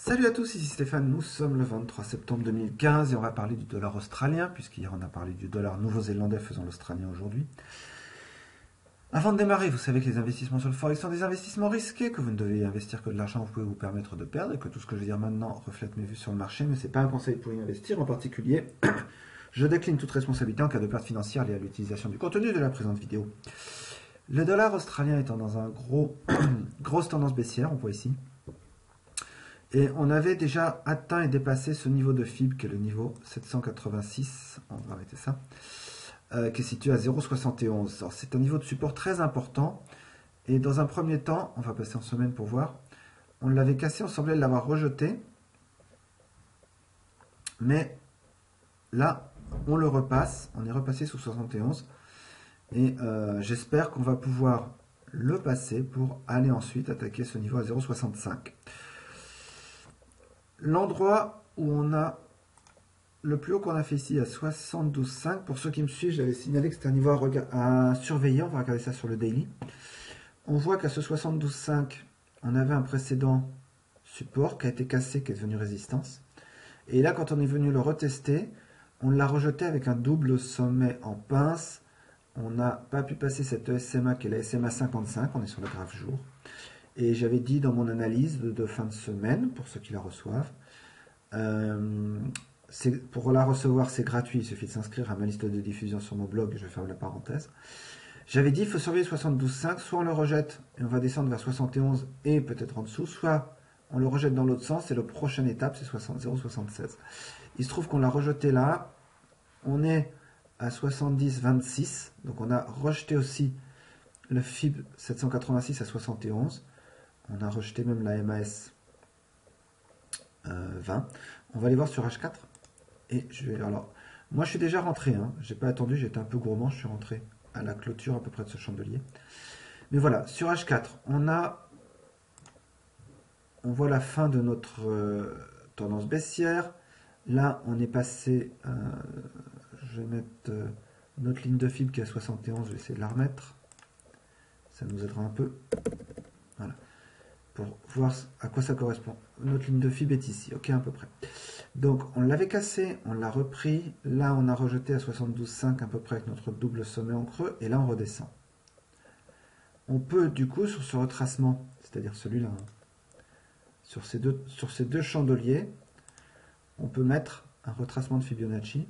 Salut à tous, ici Stéphane, nous sommes le 23 septembre 2015 et on va parler du dollar australien, puisqu'hier on a parlé du dollar nouveau-zélandais faisant l'australien aujourd'hui. Avant de démarrer, vous savez que les investissements sur le forex sont des investissements risqués, que vous ne devez investir que de l'argent que vous pouvez vous permettre de perdre, et que tout ce que je vais dire maintenant reflète mes vues sur le marché, mais ce n'est pas un conseil pour y investir en particulier. Je décline toute responsabilité en cas de perte financière liée à l'utilisation du contenu de la présente vidéo. Le dollar australien étant dans un grosse tendance baissière, on voit ici. Et on avait déjà atteint et dépassé ce niveau de FIB qui est le niveau 786, on va arrêter ça, qui est situé à 0,71. Alors c'est un niveau de support très important. Et dans un premier temps, on va passer en semaine pour voir, on l'avait cassé, on semblait l'avoir rejeté. Mais là, on le repasse, on est repassé sous 71. Et j'espère qu'on va pouvoir le passer pour aller ensuite attaquer ce niveau à 0,65. L'endroit où on a le plus haut qu'on a fait ici à 72,5. Pour ceux qui me suivent, j'avais signalé que c'était un niveau à surveiller. On va regarder ça sur le daily. On voit qu'à ce 72,5, on avait un précédent support qui a été cassé, qui est devenu résistance. Et là, quand on est venu le retester, on l'a rejeté avec un double sommet en pince. On n'a pas pu passer cette SMA qui est la SMA 55. On est sur le graphe jour. Et j'avais dit dans mon analyse de fin de semaine, pour ceux qui la reçoivent, pour la recevoir c'est gratuit, il suffit de s'inscrire à ma liste de diffusion sur mon blog, je ferme la parenthèse. J'avais dit il faut surveiller 72,5, soit on le rejette et on va descendre vers 71 et peut-être en dessous, soit on le rejette dans l'autre sens et la prochaine étape c'est 0,76. Il se trouve qu'on l'a rejeté là, on est à 70,26, donc on a rejeté aussi le FIB 786 à 71. On a rejeté même la MAS 20. On va aller voir sur H4. Et alors, moi je suis déjà rentré. J'ai pas attendu, j'étais un peu gourmand. Je suis rentré à la clôture à peu près de ce chandelier. Mais voilà, sur H4, on voit la fin de notre tendance baissière. Là, on est passé. Je vais mettre notre ligne de FIB qui est à 71. Je vais essayer de la remettre. Ça nous aidera un peu. Voilà. Pour voir à quoi ça correspond. Notre ligne de FIB est ici, ok, à peu près. Donc, on l'avait cassé, on l'a repris. Là, on a rejeté à 72,5 à peu près avec notre double sommet en creux. Et là, on redescend. On peut, du coup, sur ce retracement, c'est-à-dire celui-là, sur ces deux chandeliers, on peut mettre un retracement de Fibonacci.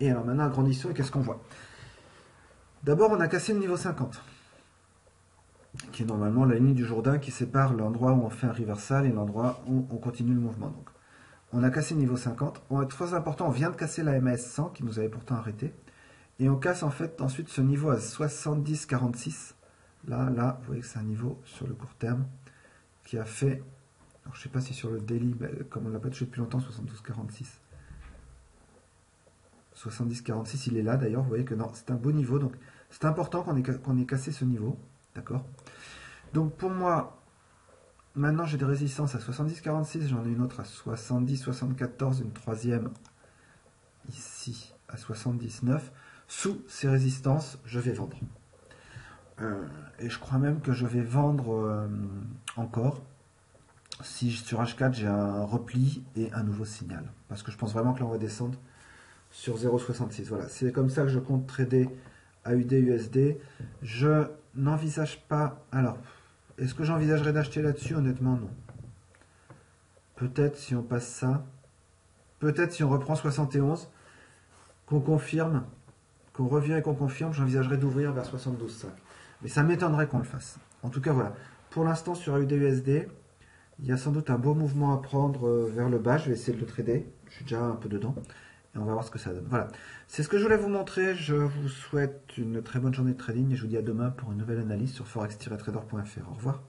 Et alors, maintenant, agrandissons, et qu'est-ce qu'on voit? D'abord, on a cassé le niveau 50. Qui est normalement la ligne du Jourdain qui sépare l'endroit où on fait un reversal et l'endroit où on continue le mouvement. Donc, on a cassé le niveau 50. Très important, on vient de casser la MAS 100 qui nous avait pourtant arrêté. Et on casse en fait ensuite ce niveau à 70,46. Là, vous voyez que c'est un niveau sur le court terme qui a fait, alors je ne sais pas si sur le daily, comme on ne l'a pas touché depuis longtemps, 72,46. 70,46, il est là d'ailleurs, vous voyez que non, c'est un beau niveau. Donc, c'est important qu'on ait cassé ce niveau. D'accord. Donc pour moi, maintenant j'ai des résistances à 70,46, j'en ai une autre à 70,74, une troisième ici à 79. Sous ces résistances, je vais vendre. Et je crois même que je vais vendre encore si sur H4 j'ai un repli et un nouveau signal. Parce que je pense vraiment que là on va descendre sur 0,66. Voilà, c'est comme ça que je compte trader AUD USD. Je n'envisage pas. Alors, est-ce que j'envisagerais d'acheter là-dessus? Honnêtement, non. Peut-être si on passe ça. Peut-être si on reprend 71, qu'on confirme, qu'on revient et qu'on confirme, j'envisagerais d'ouvrir vers 72,5. Mais ça m'étonnerait qu'on le fasse. En tout cas, voilà. Pour l'instant, sur AUD USD, il y a sans doute un beau mouvement à prendre vers le bas. Je vais essayer de le trader. Je suis déjà un peu dedans. Et on va voir ce que ça donne. Voilà, c'est ce que je voulais vous montrer. Je vous souhaite une très bonne journée de trading et je vous dis à demain pour une nouvelle analyse sur forex-trader.fr. Au revoir.